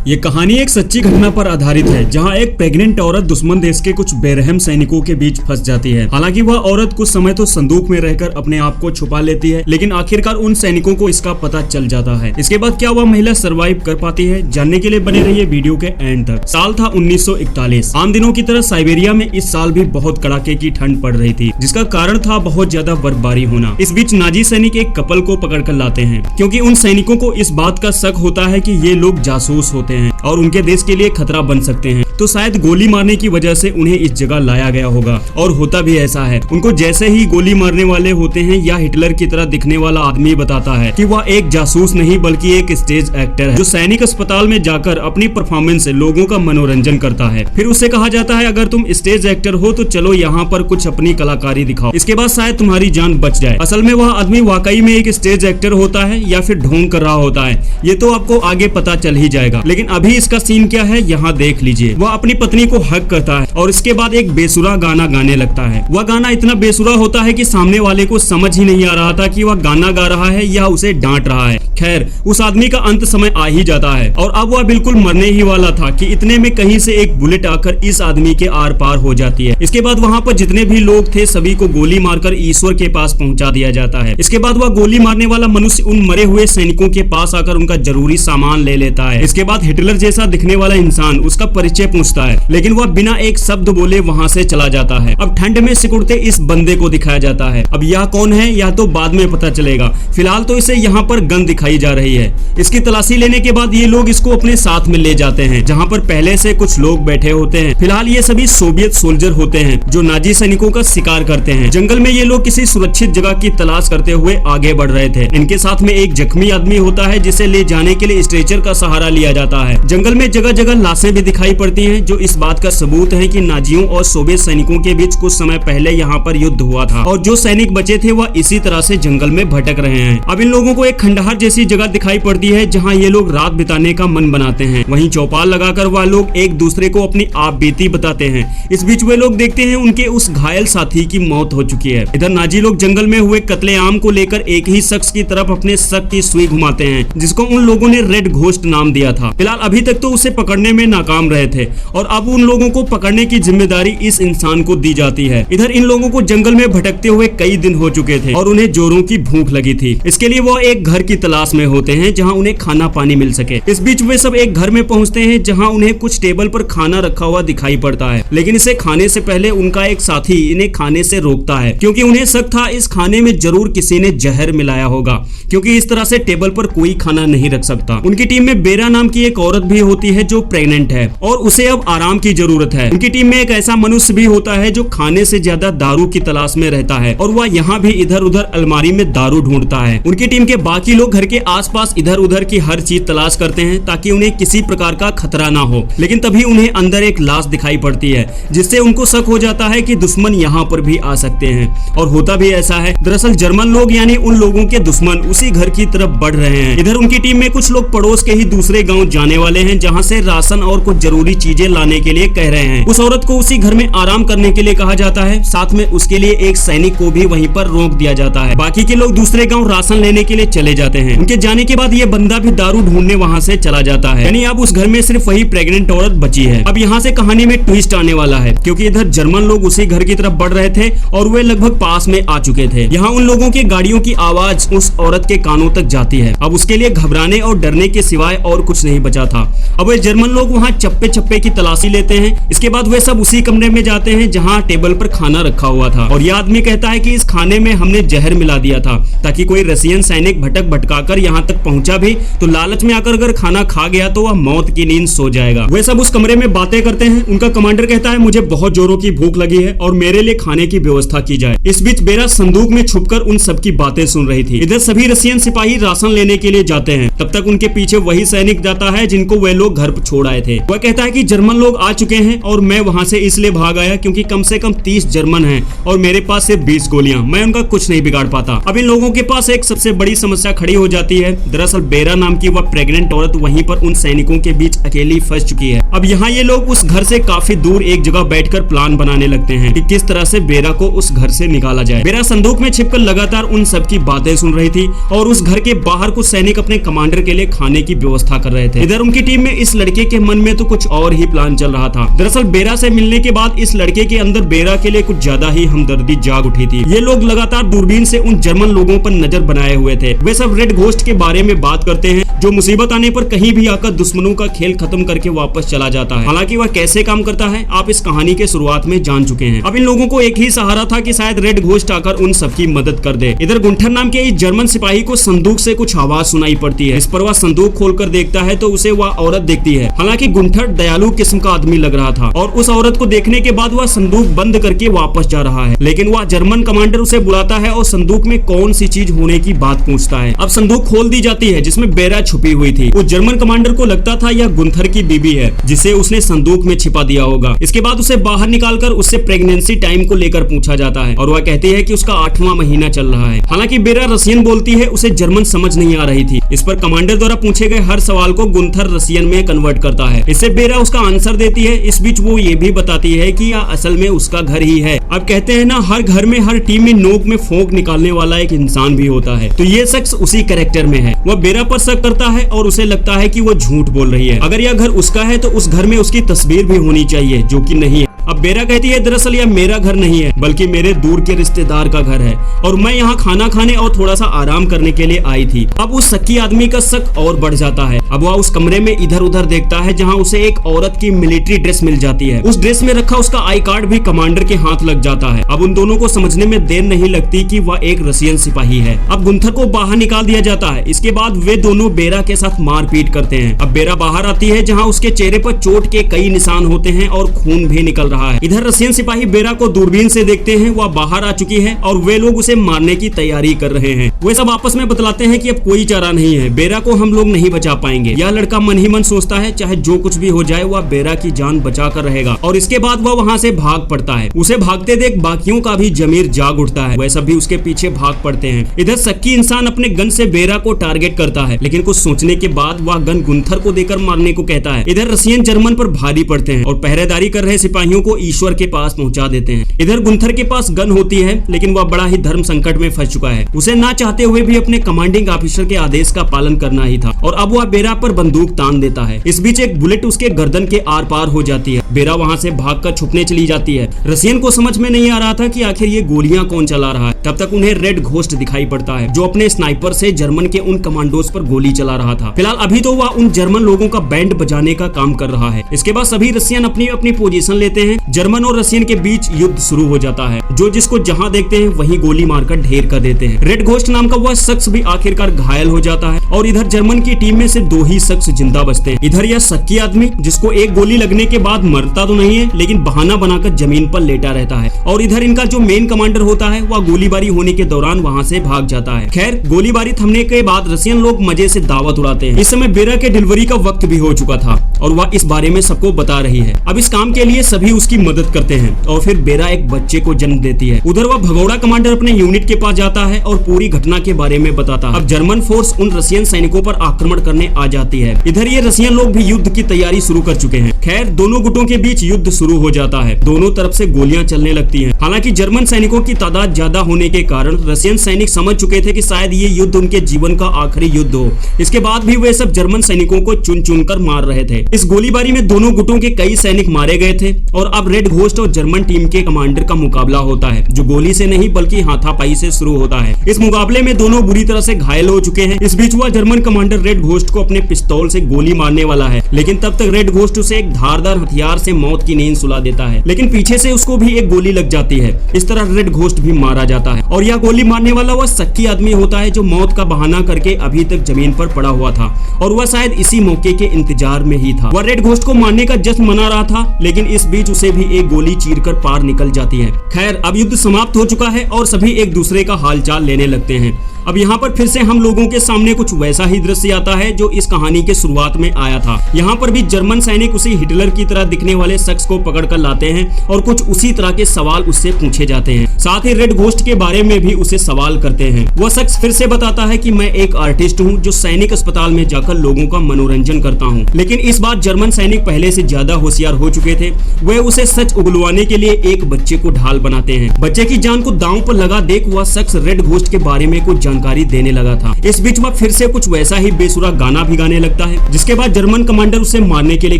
ये कहानी एक सच्ची घटना पर आधारित है, जहां एक प्रेग्नेंट औरत दुश्मन देश के कुछ बेरहम सैनिकों के बीच फंस जाती है। हालांकि वह औरत कुछ समय तो संदूक में रहकर अपने आप को छुपा लेती है, लेकिन आखिरकार उन सैनिकों को इसका पता चल जाता है। इसके बाद क्या वह महिला सरवाइव कर पाती है, जानने के लिए बने रहिए वीडियो के एंड तक। साल था 1941। आम दिनों की तरह साइबेरिया में इस साल भी बहुत कड़ाके की ठंड पड़ रही थी, जिसका कारण था बहुत ज्यादा बर्फबारी होना। इस बीच नाजी सैनिक एक कपल को पकड़ कर लाते हैं, क्योंकि उन सैनिकों को इस बात का शक होता है कि ये लोग जासूस होते हैं और उनके देश के लिए खतरा बन सकते हैं। तो शायद गोली मारने की वजह से उन्हें इस जगह लाया गया होगा, और होता भी ऐसा है। उनको जैसे ही गोली मारने वाले होते हैं या हिटलर की तरह दिखने वाला आदमी बताता है कि वह एक जासूस नहीं बल्कि एक स्टेज एक्टर है, जो सैनिक अस्पताल में जाकर अपनी परफॉर्मेंस से लोगों का मनोरंजन करता है। फिर उससे कहा जाता है, अगर तुम स्टेज एक्टर हो तो चलो यहाँ पर कुछ अपनी कलाकारी दिखाओ, इसके बाद शायद तुम्हारी जान बच जाए। असल में वह आदमी वाकई में एक स्टेज एक्टर होता है या फिर ढोंग कर रहा होता है, ये तो आपको आगे पता चल ही जाएगा। लेकिन अभी इसका सीन क्या है यहाँ देख लीजिए। वह अपनी पत्नी को हक करता है और इसके बाद एक बेसुरा गाना गाने लगता है। वह गाना इतना बेसुरा होता है कि सामने वाले को समझ ही नहीं आ रहा था कि वह गाना गा रहा है या उसे डांट रहा है। खैर, उस आदमी का अंत समय आ ही जाता है और अब वह बिल्कुल मरने ही वाला था कि इतने में कहीं से एक बुलेट आकर इस आदमी के आर पार हो जाती है। इसके बाद वहाँ पर जितने भी लोग थे सभी को गोली मारकर ईश्वर के पास पहुँचा दिया जाता है। इसके बाद वह गोली मारने वाला मनुष्य उन मरे हुए सैनिकों के पास आकर उनका जरूरी सामान ले लेता है। इसके बाद हिटलर जैसा दिखने वाला इंसान उसका परिचय पूछता है, लेकिन वह बिना एक शब्द बोले वहाँ से चला जाता है। अब ठंड में सिकुड़ते इस बंदे को दिखाया जाता है। अब यह कौन है यह तो बाद में पता चलेगा, फिलहाल तो इसे यहाँ पर गन दिखाई जा रही है। इसकी तलाशी लेने के बाद ये लोग इसको अपने साथ में ले जाते हैं, जहाँ पर पहले से कुछ लोग बैठे होते हैं। फिलहाल ये सभी सोवियत सोल्जर होते हैं जो नाजी सैनिकों का शिकार करते हैं। जंगल में ये लोग किसी सुरक्षित जगह की तलाश करते हुए आगे बढ़ रहे थे। इनके साथ में एक जख्मी आदमी होता है जिसे ले जाने के लिए स्ट्रेचर का सहारा लिया जाता है। जंगल में जगह जगह लाशें भी दिखाई पड़ती हैं, जो इस बात का सबूत है कि नाजियों और सोवियत सैनिकों के बीच कुछ समय पहले यहाँ पर युद्ध हुआ था, और जो सैनिक बचे थे वह इसी तरह से जंगल में भटक रहे हैं। अब इन लोगों को एक खंडहर जैसी जगह दिखाई पड़ती है जहाँ ये लोग रात बिताने का मन बनाते हैं। वहीं चौपाल लगाकर वह लोग एक दूसरे को अपनी आप बीती बताते हैं। इस बीच वे लोग देखते हैं उनके उस घायल साथी की मौत हो चुकी है। इधर नाजी लोग जंगल में हुए कत्लेआम को लेकर एक ही शख्स की तरफ अपने शक की सुई घुमाते हैं, जिसको उन लोगों ने रेड घोस्ट नाम दिया था। फिलहाल अभी तक तो उसे पकड़ने में नाकाम रहे थे और अब उन लोगों को पकड़ने की जिम्मेदारी इस इंसान को दी जाती है। इधर इन लोगों को जंगल में भटकते हुए कई दिन हो चुके थे और उन्हें जोरों की भूख लगी थी। इसके लिए वो एक घर की तलाश में होते हैं जहां उन्हें खाना पानी मिल सके। इस बीच वे सब एक घर में पहुंचते हैं जहां उन्हें कुछ टेबल पर खाना रखा हुआ दिखाई पड़ता है, लेकिन इसे खाने से पहले उनका एक साथी इन्हें खाने से रोकता है, क्योंकि उन्हें शक था इस खाने में जरूर किसी ने जहर मिलाया होगा, क्योंकि इस तरह से टेबल पर कोई खाना नहीं रख सकता। उनकी टीम में बेरा नाम की एक औरत भी होती है जो प्रेग्नेंट है और उसे अब आराम की जरूरत है। उनकी टीम में एक ऐसा मनुष्य भी होता है जो खाने से ज्यादा दारू की तलाश में रहता है और वह यहाँ भी इधर उधर अलमारी में दारू ढूंढता है। उनकी टीम के बाकी लोग घर के आसपास इधर उधर की हर चीज तलाश करते हैं ताकि उन्हें किसी प्रकार का खतरा ना हो, लेकिन तभी उन्हें अंदर एक लाश दिखाई पड़ती है, जिससे उनको शक हो जाता है कि दुश्मन यहाँ पर भी आ सकते हैं। और होता भी ऐसा है। दरअसल जर्मन लोग यानी उन लोगों के दुश्मन उसी घर की तरफ बढ़ रहे हैं। इधर उनकी टीम में कुछ लोग पड़ोस के ही दूसरे गाँव जाने वाले हैं, जहाँ से राशन और कुछ जरूरी चीजें लाने के लिए कह रहे हैं। उस औरत को उसी घर में आराम करने के लिए कहा जाता है, साथ में उसके लिए एक सैनिक को भी वहीं पर रोक दिया जाता है। बाकी के लोग दूसरे गांव राशन लेने के लिए चले जाते हैं। उनके जाने के बाद ये बंदा भी दारू ढूंढने वहां से चला जाता है, यानी अब उस घर में सिर्फ वही प्रेग्नेंट औरत बची है। अब यहाँ से कहानी में ट्विस्ट आने वाला है, क्योंकि इधर जर्मन लोग उसी घर की तरफ बढ़ रहे थे और वे लगभग पास में आ चुके थे। यहाँ उन लोगों की गाड़ियों की आवाज उस औरत के कानों तक जाती है। अब उसके लिए घबराने और डरने के सिवाय और कुछ नहीं बचा था। अब वे जर्मन लोग वहाँ चप्पे चप्पे की तलाशी लेते हैं। इसके बाद वे सब उसी कमरे में जाते हैं जहाँ टेबल पर खाना रखा हुआ था, और यह आदमी कहता है कि इस खाने में हमने जहर मिला दिया था ताकि कोई रसियन सैनिक भटकाकर यहाँ तक पहुंचा भी तो लालच में आकर अगर खाना खा गया तो वह मौत की नींद सो जाएगा। वे सब उस कमरे में बातें करते हैं। उनका कमांडर कहता है, मुझे बहुत जोरों की भूख लगी है और मेरे लिए खाने की व्यवस्था की जाए। इस बीच बेरा संदूक में छुपकर उन सबकी बातें सुन रही थी। इधर सभी रसियन सिपाही राशन लेने के लिए जाते हैं। तब तक उनके पीछे वही सैनिक जाता है जिनको वे लोग घर छोड़ आए थे। वह कहता है कि जर्मन लोग आ चुके हैं और मैं वहां से इसलिए भाग आया क्योंकि कम से कम 30 जर्मन हैं और मेरे पास सिर्फ 20 गोलियां, मैं उनका कुछ नहीं बिगाड़ पाता। अब इन लोगों के पास एक सबसे बड़ी समस्या खड़ी हो जाती है। दरअसल बेरा नाम की वह प्रेग्नेंट औरत वहीं पर उन सैनिकों के बीच अकेली फंस चुकी है। अब यहाँ ये लोग उस घर से काफी दूर एक जगह बैठकर प्लान बनाने लगते हैं कि किस तरह से बेरा को उस घर से निकाला जाए। बेरा संदूक में छिपकर लगातार उन सबकी बातें सुन रही थी और उस घर के बाहर कुछ सैनिक अपने कमांडर के लिए खाने की व्यवस्था कर रहे थे। इधर उनकी टीम में इस लड़के के मन में तो कुछ और ही प्लान चल रहा था। दरअसल बेरा से मिलने के बाद इस लड़के के अंदर बेरा के लिए कुछ ज्यादा ही हमदर्दी जाग उठी थी। ये लोग लगातार दूरबीन से उन जर्मन लोगों पर नजर बनाए हुए थे। वे सब रेड घोस्ट के बारे में बात करते हैं जो मुसीबत आने पर कहीं भी आकर दुश्मनों का खेल खत्म करके वापस चला जाता है। हालांकि वह कैसे काम करता है आप इस कहानी के शुरुआत में जान चुके हैं। अब इन लोगों को एक ही सहारा था कि शायद रेड घोस्ट आकर उन सबकी मदद कर दे। इधर गुंठर नाम के इस जर्मन सिपाही को संदूक से कुछ आवाज सुनाई पड़ती है। इस पर वह संदूक खोलकर देखता है तो उसे वह औरत देखती है। हालांकि गुंठर दयालु किस्म का आदमी लग रहा था और उस औरत को देखने के बाद वह संदूक बंद करके वापस जा रहा है, लेकिन वह जर्मन कमांडर उसे बुलाता है और संदूक में कौन सी चीज होने की बात पूछता है। अब संदूक खोल दी जाती है जिसमें बेरा छुपी हुई थी। उस जर्मन कमांडर को लगता था यह गुंथर की बीबी है जिसे उसने संदूक में छिपा दिया होगा। इसके बाद उसे बाहर निकालकर उससे प्रेगनेंसी टाइम को लेकर पूछा जाता है और वह कहती है कि उसका 8वां महीना चल रहा है। हालांकि बेरा रसियन बोलती है, उसे जर्मन समझ नहीं आ रही थी। इस पर कमांडर द्वारा पूछे गए हर सवाल को गुंथर रसियन में कन्वर्ट करता है। इससे बेरा उसका आंसर देती है। इस बीच वो ये भी बताती है कि यह असल में उसका घर ही है। अब कहते हैं ना, हर घर में हर टीम में नोक में फोक निकालने वाला एक इंसान भी होता है, तो ये शख्स उसी कैरेक्टर में है। वह बेरा पर शक करता है और उसे लगता है कि वो झूठ बोल रही है। अगर यह घर उसका है तो उस घर में उसकी तस्वीर भी होनी चाहिए, जो कि नहीं है। अब बेरा कहती है दरअसल यह मेरा घर नहीं है बल्कि मेरे दूर के रिश्तेदार का घर है और मैं यहाँ खाना खाने और थोड़ा सा आराम करने के लिए आई थी। अब उस शक्की आदमी का शक और बढ़ जाता है। अब वह उस कमरे में इधर उधर देखता है जहाँ उसे एक औरत की मिलिट्री ड्रेस मिल जाती है। उस ड्रेस में रखा उसका आई कार्ड भी कमांडर के हाथ लग जाता है। अब उन दोनों को समझने में देर नहीं लगती कि वह एक रसियन सिपाही है। अब गुंथर को बाहर निकाल दिया जाता है। इसके बाद वे दोनों बेरा के साथ मारपीट करते हैं। अब बेरा बाहर आती है जहाँ उसके चेहरे पर चोट के कई निशान होते हैं और खून भी निकल रहा है। इधर रसियन सिपाही बेरा को दूरबीन से देखते हैं, वह बाहर आ चुकी है और वे लोग उसे मारने की तैयारी कर रहे हैं। वे सब आपस में बतलाते हैं कि अब कोई चारा नहीं है, बेरा को हम लोग नहीं बचा पाएंगे। यह लड़का मन ही मन सोचता है चाहे जो कुछ भी हो जाए वह बेरा की जान बचा कर रहेगा और इसके बाद वह वहाँ से भाग पड़ता है। उसे भागते देख बाकियों का भी जमीर जाग उठता है, वह सब भी उसके पीछे भाग पड़ते हैं। इधर शक्की इंसान अपने गन से बेरा को टारगेट करता है, लेकिन कुछ सोचने के बाद वह गन गुंथर को देकर मारने को कहता है। इधर रसियन जर्मन पर भारी पड़ते हैं और पहरेदारी कर रहे सिपाहियों को ईश्वर के पास पहुंचा देते हैं। इधर गुंथर के पास गन होती है लेकिन वह बड़ा ही धर्म संकट में फंस चुका है। उसे ना चाहते हुए भी अपने कमांडिंग ऑफिसर के आदेश का पालन करना ही था और अब वह बेरा पर बंदूक तान देता है। इस बीच एक बुलेट उसके गर्दन के आर पार हो जाती है। बेरा वहां से भागकर छुपने चली जाती है। रसियन को समझ में नहीं आ रहा था कि आखिर ये गोलियां कौन चला रहा है। तब तक उन्हें रेड घोस्ट दिखाई पड़ता है जो अपने स्नाइपर से जर्मन के उन कमांडोज पर गोली चला रहा था। फिलहाल अभी तो वह उन जर्मन लोगों का बैंड बजाने का काम कर रहा है। इसके बाद सभी रसियन अपनी अपनी पोजीशन लेते हैं। जर्मन और रसियन के बीच युद्ध शुरू हो जाता है। जो जिसको जहां देखते हैं वहीं गोली मारकर ढेर कर देते हैं। रेड घोस्ट नाम का वह शख्स भी आखिरकार घायल हो जाता है और इधर जर्मन की टीम में से 2 ही शख्स जिंदा बचते हैं। इधर यह शक्की आदमी जिसको एक गोली लगने के बाद मरता तो नहीं है लेकिन बहाना बनाकर जमीन पर लेटा रहता है और इधर इनका जो मेन कमांडर होता है वह गोलीबारी होने के दौरान वहां से भाग जाता है। खैर गोलीबारी थमने के बाद रसियन लोग मजे से दावत उड़ाते हैं। इस समय बेरा के डिलीवरी का वक्त भी हो चुका था और वह इस बारे में सबको बता रही है। अब इस काम के लिए सभी उसकी मदद करते हैं और फिर बेरा एक बच्चे को जन्म देती है। उधर वह भगोड़ा कमांडर अपने यूनिट के पास जाता है और पूरी घटना के बारे में बताता है। अब जर्मन फोर्स उन रसियन सैनिकों पर आक्रमण करने आ जाती है। इधर ये रसियन लोग भी युद्ध की तैयारी शुरू कर चुके हैं। खैर दोनों गुटों के बीच युद्ध शुरू हो जाता है। दोनों तरफ से गोलियां चलने लगती हैं। हालांकि जर्मन सैनिकों की तादाद ज्यादा होने के कारण रसियन सैनिक समझ चुके थे कि शायद ये युद्ध उनके जीवन का आखिरी युद्ध हो। इसके बाद भी वे सब जर्मन सैनिकों को चुन चुन कर मार रहे थे। इस गोलीबारी में दोनों गुटों के कई सैनिक मारे गए थे और अब रेड घोस्ट और जर्मन टीम के कमांडर का मुकाबला होता है जो गोली से नहीं बल्कि हाथापाई से शुरू होता है। इस मुकाबले में दोनों बुरी तरह से घायल हो चुके हैं। इस बीच वह जर्मन कमांडर रेड घोस्ट को अपने पिस्तौल से गोली मारने वाला है, लेकिन तब तक रेड घोस्ट उसे एक धारदार हथियार से मौत की नींद सुला देता है, लेकिन पीछे से उसको भी एक गोली लग जाती है। इस तरह रेड घोस्ट भी मारा जाता है और यह गोली मारने वाला वह शक्की आदमी होता है जो मौत का बहाना करके अभी तक जमीन पर पड़ा हुआ था और वह शायद इसी मौके के इंतजार में ही था। वह रेड घोस्ट को मारने का जश्न मना रहा था, लेकिन इस बीच उसे भी एक गोली चीरकर पार निकल जाती है। खैर अब युद्ध समाप्त हो चुका है और सभी एक दूसरे का हालचाल लेने लगते हैं। अब यहाँ पर फिर से हम लोगों के सामने कुछ वैसा ही दृश्य आता है जो इस कहानी के शुरुआत में आया था। यहाँ पर भी जर्मन सैनिक उसी हिटलर की तरह दिखने वाले शख्स को पकड़ कर लाते हैं और कुछ उसी तरह के सवाल उससे पूछे जाते हैं। साथ ही रेड घोस्ट के बारे में भी उसे सवाल करते हैं। वह शख्स फिर से बताता है कि मैं एक आर्टिस्ट हूँ जो सैनिक अस्पताल में जाकर लोगों का मनोरंजन करता हूँ। लेकिन इस बार जर्मन सैनिक पहले से ज्यादा होशियार हो चुके थे। वे उसे सच उगलवाने के लिए एक बच्चे को ढाल बनाते हैं। बच्चे की जान को दांव पर लगा देख वह शख्स रेड घोस्ट के बारे में कुछ जानकारी देने लगा था। इस बीच वह फिर से कुछ वैसा ही बेसुरा गाना भी गाने लगता है, जिसके बाद जर्मन कमांडर उसे मारने के लिए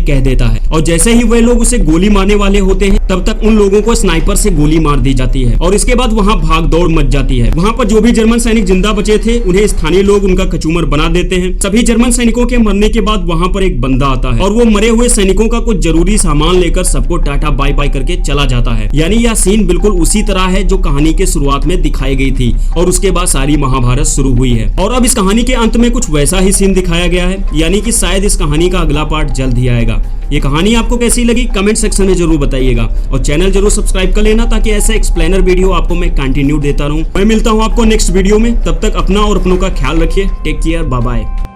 कह देता है। और जैसे ही वे लोग उसे गोली मारने वाले होते हैं तब तक उन लोगों को स्नाइपर से गोली मार दी जाती है और इसके बाद वहाँ भाग दौड़ मच जाती है। वहाँ पर जो भी जर्मन सैनिक जिंदा बचे थे उन्हें स्थानीय लोग उनका कचूमर बना देते हैं। सभी जर्मन सैनिकों के मरने के बाद वहाँ पर एक बंदा आता है और वो मरे हुए सैनिकों का कुछ जरूरी सामान लेकर सबको टाटा बाय बाय करके चला जाता है। यानी यह सीन बिल्कुल उसी तरह है जो कहानी के शुरुआत में दिखाई गई थी और उसके बाद सारी महाभारत शुरू हुई है। और अब इस कहानी के अंत में कुछ वैसा ही सीन दिखाया गया है, यानी कि शायद इस कहानी का अगला पार्ट जल्द ही आएगा। ये कहानी आपको कैसी लगी कमेंट सेक्शन में जरूर बताइएगा और चैनल जरूर सब्सक्राइब कर लेना ताकि ऐसे एक्सप्लेनर वीडियो आपको मैं कंटिन्यू देता रहूं। मैं मिलता हूं आपको नेक्स्ट वीडियो में, तब तक अपना और अपनों का ख्याल रखिए। Take care, bye bye.